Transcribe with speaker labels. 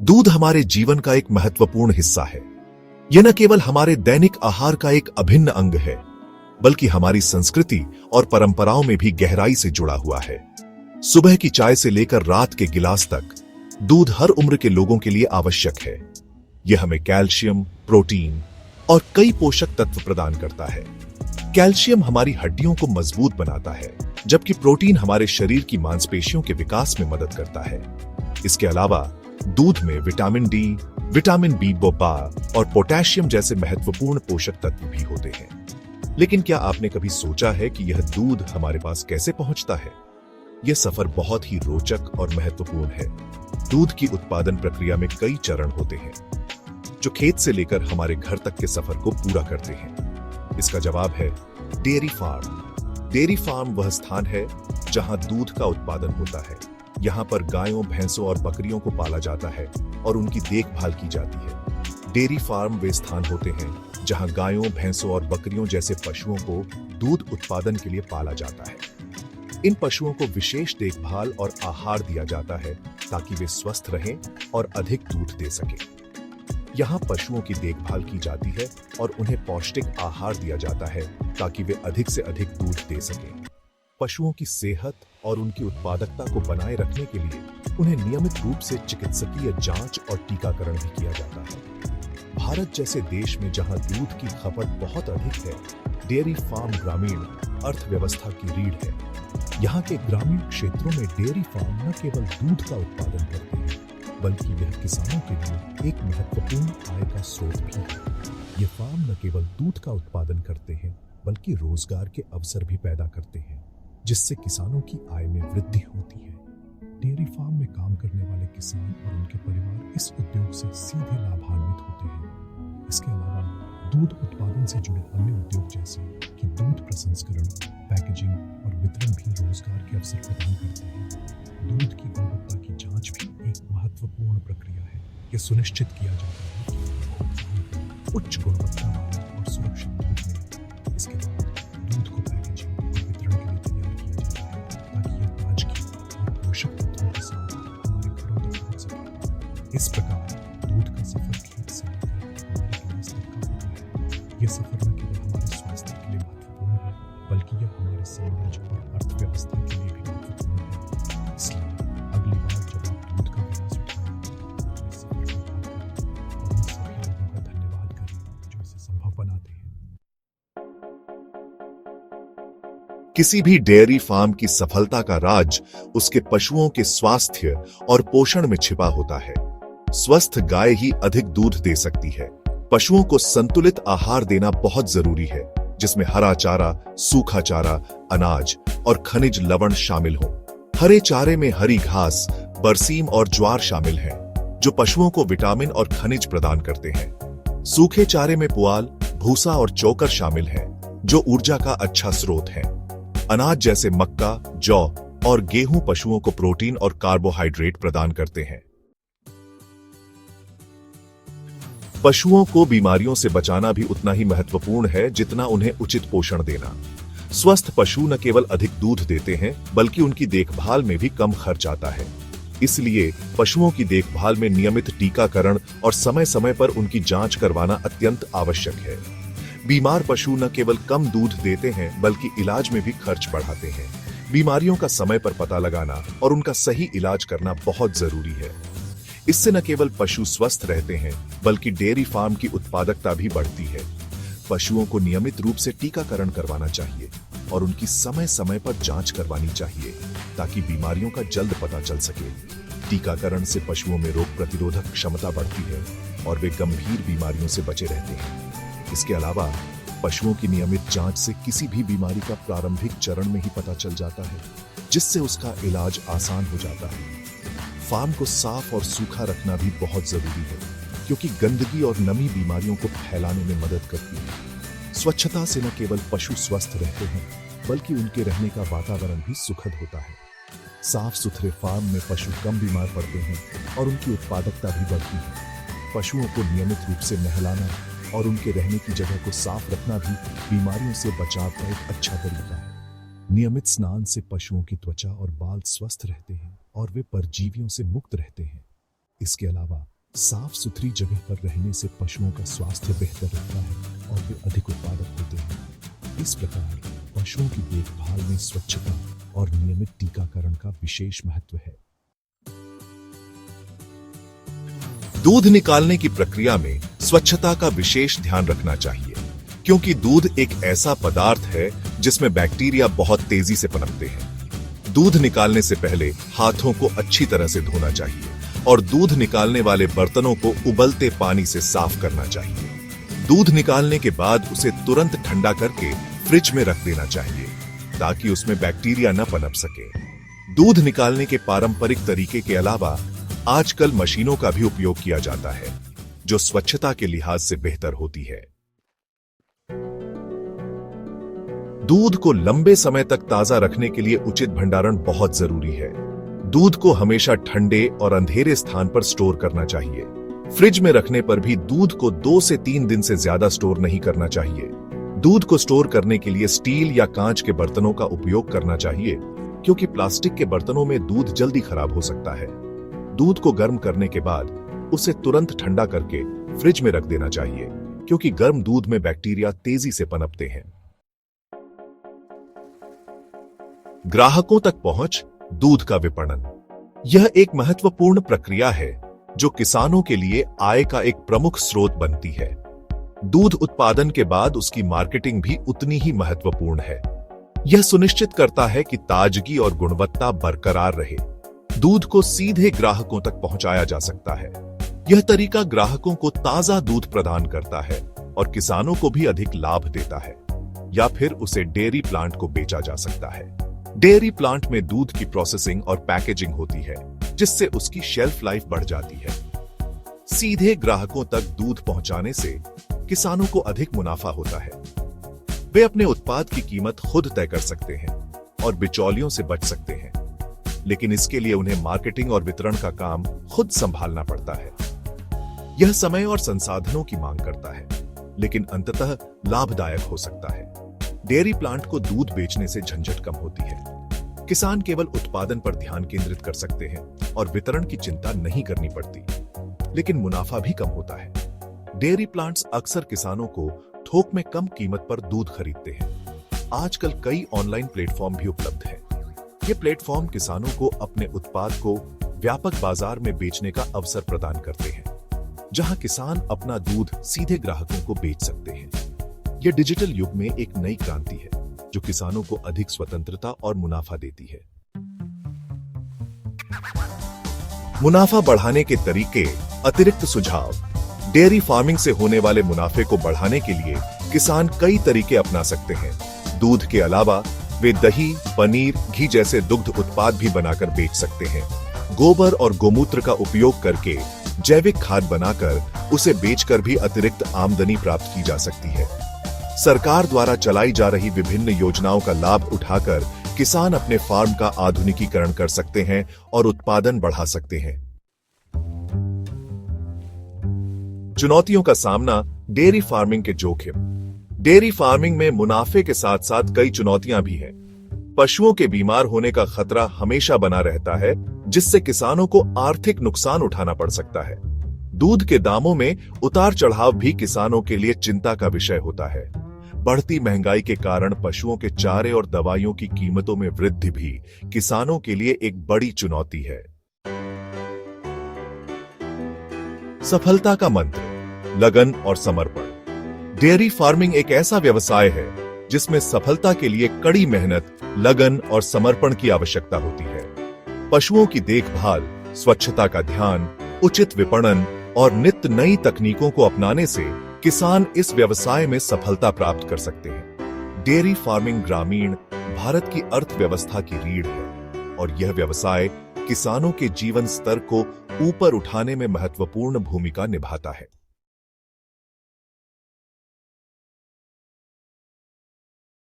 Speaker 1: दूध हमारे जीवन का एक महत्वपूर्ण हिस्सा है। यह न केवल हमारे दैनिक आहार का एक अभिन्न अंग है, बल्कि हमारी संस्कृति और परंपराओं में भी गहराई से जुड़ा हुआ है। सुबह की चाय से लेकर रात के गिलास तक दूध हर उम्र के लोगों के लिए आवश्यक है। यह हमें कैल्शियम, प्रोटीन और कई पोषक तत्व प्रदान करता है। कैल्शियम हमारी हड्डियों को मजबूत बनाता है, जबकि प्रोटीन हमारे शरीर की मांसपेशियों के विकास में मदद करता है। इसके अलावा दूध में विटामिन डी, विटामिन बी12 और पोटेशियम जैसे महत्वपूर्ण पोषक तत्व भी होते हैं। लेकिन क्या आपने कभी सोचा है कि यह दूध हमारे पास कैसे पहुंचता है? यह सफर बहुत ही रोचक और महत्वपूर्ण है। दूध की उत्पादन प्रक्रिया में कई चरण होते हैं, जो खेत से लेकर हमारे घर तक के सफर को पूरा करते हैं। इसका जवाब है डेयरी फार्म। डेयरी फार्म वह स्थान है जहां दूध का उत्पादन होता है। यहाँ पर गायों, भैंसों और बकरियों को पाला जाता है और उनकी देखभाल की जाती है। डेयरी फार्म वे स्थान होते हैं जहाँ गायों, भैंसों और बकरियों जैसे पशुओं को दूध उत्पादन के लिए पाला जाता है। इन पशुओं को विशेष देखभाल और आहार दिया जाता है ताकि वे स्वस्थ रहें और अधिक दूध दे सकें। यहाँ पशुओं की देखभाल की जाती है और उन्हें पौष्टिक आहार दिया जाता है ताकि वे अधिक से अधिक दूध दे सकें। पशुओं की सेहत और उनकी उत्पादकता को बनाए रखने के लिए उन्हें नियमित रूप से चिकित्सकीय जांच और टीकाकरण भी किया जाता है। भारत जैसे देश में जहां दूध की खपत बहुत अधिक है, डेयरी फार्म ग्रामीण अर्थव्यवस्था की रीढ़ है। यहाँ के ग्रामीण क्षेत्रों में डेयरी फार्म न केवल दूध का उत्पादन करते हैं, बल्कि यह किसानों के लिए एक महत्वपूर्ण आय का स्रोत भी है। ये फार्म न केवल दूध का उत्पादन करते हैं, बल्कि रोजगार के अवसर भी पैदा करते हैं, जिससे किसानों की आय में वृद्धि होती है। डेयरी फार्म में काम करने वाले किसान और उनके परिवार इस उद्योग से सीधे लाभान्वित होते हैं। इसके अलावा दूध उत्पादन से जुड़े अन्य उद्योग जैसे कि दूध प्रसंस्करण, पैकेजिंग और वितरण भी रोजगार के अवसर प्रदान करते हैं। दूध की गुणवत्ता की जांच भी एक महत्वपूर्ण प्रक्रिया है। यह सुनिश्चित किया जाता है कि उपभोक्ताओं को उच्च गुणवत्ता वाला और सुरक्षित दूध मिले। इसके बाद दूध को पैकेजिंग और वितरण के लिए तैयार किया जाता है ताकि यह ताजगी और पोषक तत्वों के साथ हमारे घरों तक पहुंच सके। इस प्रकार दूध का सफर खेत से लेकर हमारे गिलास तक का होता है। यह सफर न केवल हमारे स्वास्थ्य के लिए महत्वपूर्ण है, बल्कि यह हमारे समाज और अर्थव्यवस्था के लिए भी महत्वपूर्ण है। इसलिए अगली बार जब आप दूध का गिलास उठाएं, तो इस सफर को याद करें और उन सभी लोगों का धन्यवाद करें जो इसे संभव बनाते हैं। किसी भी डेयरी फार्म की सफलता का राज उसके पशुओं के स्वास्थ्य और पोषण में छिपा होता है। स्वस्थ गाय ही अधिक दूध दे सकती है। पशुओं को संतुलित आहार देना बहुत जरूरी है, जिसमें हरा चारा, सूखा चारा, अनाज और खनिज लवण शामिल हों। हरे चारे में हरी घास, बरसीम और ज्वार शामिल हैं, जो पशुओं को विटामिन और खनिज प्रदान करते हैं। सूखे चारे में पुआल, भूसा और चोकर शामिल हैं, जो ऊर्जा का अच्छा स्रोत है। अनाज जैसे मक्का, जौ और गेहूं पशुओं को प्रोटीन और कार्बोहाइड्रेट प्रदान करते हैं। पशुओं को बीमारियों से बचाना भी उतना ही महत्वपूर्ण है जितना उन्हें उचित पोषण देना। स्वस्थ पशु न केवल अधिक दूध देते हैं, बल्कि उनकी देखभाल में भी कम खर्च आता है। इसलिए पशुओं की देखभाल में नियमित टीकाकरण और समय समय पर उनकी जांच करवाना अत्यंत आवश्यक है। बीमार पशु न केवल कम दूध देते हैं, बल्कि इलाज में भी खर्च बढ़ाते हैं। बीमारियों का समय पर पता लगाना और उनका सही इलाज करना बहुत जरूरी है। इससे न केवल पशु स्वस्थ रहते हैं, बल्कि डेयरी फार्म की उत्पादकता भी बढ़ती है। पशुओं को नियमित रूप से टीकाकरण करवाना चाहिए और उनकी समय समय पर जांच करवानी चाहिए, ताकि बीमारियों का जल्द पता चल सके। टीकाकरण से पशुओं में रोग प्रतिरोधक क्षमता बढ़ती है और वे गंभीर बीमारियों से बचे रहते हैं। इसके अलावा पशुओं की नियमित जांच से किसी भी बीमारी का प्रारंभिक चरण में ही पता चल जाता है, जिससे उसका इलाज आसान हो जाता है। फार्म को साफ और सूखा रखना भी बहुत जरूरी है, क्योंकि गंदगी और नमी बीमारियों को फैलाने में मदद करती है। स्वच्छता से न केवल पशु स्वस्थ रहते हैं, बल्कि उनके रहने का वातावरण भी सुखद होता है। साफ सुथरे फार्म में पशु कम बीमार पड़ते हैं और उनकी उत्पादकता भी बढ़ती है। पशुओं को नियमित रूप से नहलाना और उनके रहने की जगह को साफ रखना भी बीमारियों से बचाव का एक अच्छा तरीका है। नियमित स्नान से पशुओं की त्वचा और बाल स्वस्थ रहते हैं और वे परजीवियों से मुक्त रहते हैं। इसके अलावा साफ सुथरी जगह पर रहने से पशुओं का स्वास्थ्य बेहतर रहता है और वे अधिक उत्पादक होते हैं। इस प्रकार पशुओं की देखभाल में स्वच्छता और नियमित टीकाकरण का विशेष महत्व है। दूध निकालने की प्रक्रिया में स्वच्छता का विशेष ध्यान रखना चाहिए, क्योंकि दूध एक ऐसा पदार्थ है जिसमें बैक्टीरिया बहुत तेजी से पनपते हैं। दूध निकालने से पहले हाथों को अच्छी तरह से धोना चाहिए और दूध निकालने वाले बर्तनों को उबलते पानी से साफ करना चाहिए। दूध निकालने के बाद उसे तुरंत ठंडा करके फ्रिज में रख देना चाहिए ताकि उसमें बैक्टीरिया न पनप सके। दूध निकालने के पारंपरिक तरीके के अलावा आजकल मशीनों का भी उपयोग किया जाता है, जो स्वच्छता के लिहाज से बेहतर होती है। दूध को लंबे समय तक ताजा रखने के लिए उचित भंडारण बहुत जरूरी है। दूध को हमेशा ठंडे और अंधेरे स्थान पर स्टोर करना चाहिए। फ्रिज में रखने पर भी दूध को 2 से 3 दिन से ज्यादा स्टोर नहीं करना चाहिए। दूध को स्टोर करने के लिए स्टील या कांच के बर्तनों का उपयोग करना चाहिए, क्योंकि प्लास्टिक के बर्तनों में दूध जल्दी खराब हो सकता है। दूध को गर्म करने के बाद उसे तुरंत ठंडा करके फ्रिज में रख देना चाहिए, क्योंकि गर्म दूध में बैक्टीरिया तेजी से पनपते हैं। ग्राहकों तक पहुंच दूध का विपणन, यह एक महत्वपूर्ण प्रक्रिया है जो किसानों के लिए आय का एक प्रमुख स्रोत बनती है। दूध उत्पादन के बाद उसकी मार्केटिंग भी उतनी ही महत्वपूर्ण है। यह सुनिश्चित करता है कि ताजगी और गुणवत्ता बरकरार रहे। दूध को सीधे ग्राहकों तक पहुंचाया जा सकता है। यह तरीका ग्राहकों को ताजा दूध प्रदान करता है और किसानों को भी अधिक लाभ देता है। या फिर उसे डेयरी प्लांट को बेचा जा सकता है। डेयरी प्लांट में दूध की प्रोसेसिंग और पैकेजिंग होती है, जिससे उसकी शेल्फ लाइफ बढ़ जाती है। सीधे ग्राहकों तक दूध पहुंचाने से किसानों को अधिक मुनाफा होता है। वे अपने उत्पाद की कीमत खुद तय कर सकते हैं और बिचौलियों से बच सकते हैं, लेकिन इसके लिए उन्हें मार्केटिंग और वितरण का काम खुद संभालना पड़ता है। यह समय और संसाधनों की मांग करता है, लेकिन अंततः लाभदायक हो सकता है। डेयरी प्लांट को दूध बेचने से झंझट कम होती है। किसान केवल उत्पादन पर ध्यान केंद्रित कर सकते हैं और वितरण की चिंता नहीं करनी पड़ती, लेकिन मुनाफा भी कम होता है। डेयरी प्लांट्स अक्सर किसानों को थोक में कम कीमत पर दूध खरीदते हैं। आजकल कई ऑनलाइन प्लेटफॉर्म भी उपलब्ध हैं। ये प्लेटफॉर्म किसानों को अपने उत्पाद को व्यापक बाजार में बेचने का अवसर प्रदान करते हैं, जहां किसान अपना दूध सीधे ग्राहकों को बेच सकते हैं। यह डिजिटल युग में एक नई क्रांति है, जो किसानों को अधिक स्वतंत्रता और मुनाफा देती है। मुनाफा बढ़ाने के तरीके, अतिरिक्त सुझाव। डेयरी फार्मिंग से होने वाले मुनाफे को बढ़ाने के लिए किसान कई तरीके अपना सकते हैं। दूध के अलावा वे दही, पनीर, घी जैसे दुग्ध उत्पाद भी बनाकर बेच सकते हैं। गोबर और गोमूत्र का उपयोग करके जैविक खाद बनाकर उसे बेचकर भी अतिरिक्त आमदनी प्राप्त की जा सकती है। सरकार द्वारा चलाई जा रही विभिन्न योजनाओं का लाभ उठाकर किसान अपने फार्म का आधुनिकीकरण कर सकते हैं और उत्पादन बढ़ा सकते हैं। चुनौतियों का सामना, डेयरी फार्मिंग के जोखिम। डेयरी फार्मिंग में मुनाफे के साथ साथ कई चुनौतियां भी हैं। पशुओं के बीमार होने का खतरा हमेशा बना रहता है, जिससे किसानों को आर्थिक नुकसान उठाना पड़ सकता है। दूध के दामों में उतार चढ़ाव भी किसानों के लिए चिंता का विषय होता है। बढ़ती महंगाई के कारण पशुओं के चारे और दवाइयों की कीमतों में वृद्धि भी किसानों के लिए एक बड़ी चुनौती है। सफलता का मंत्र, लगन और समर्पण। डेयरी फार्मिंग एक ऐसा व्यवसाय है जिसमें सफलता के लिए कड़ी मेहनत, लगन और समर्पण की आवश्यकता होती है। पशुओं की देखभाल, स्वच्छता का ध्यान, उचित विपणन और नित्य नई तकनीकों को अपनाने से किसान इस व्यवसाय में सफलता प्राप्त कर सकते हैं। डेयरी फार्मिंग ग्रामीण भारत की अर्थव्यवस्था की रीढ़ है और यह व्यवसाय किसानों के जीवन स्तर को ऊपर उठाने में महत्वपूर्ण भूमिका निभाता है।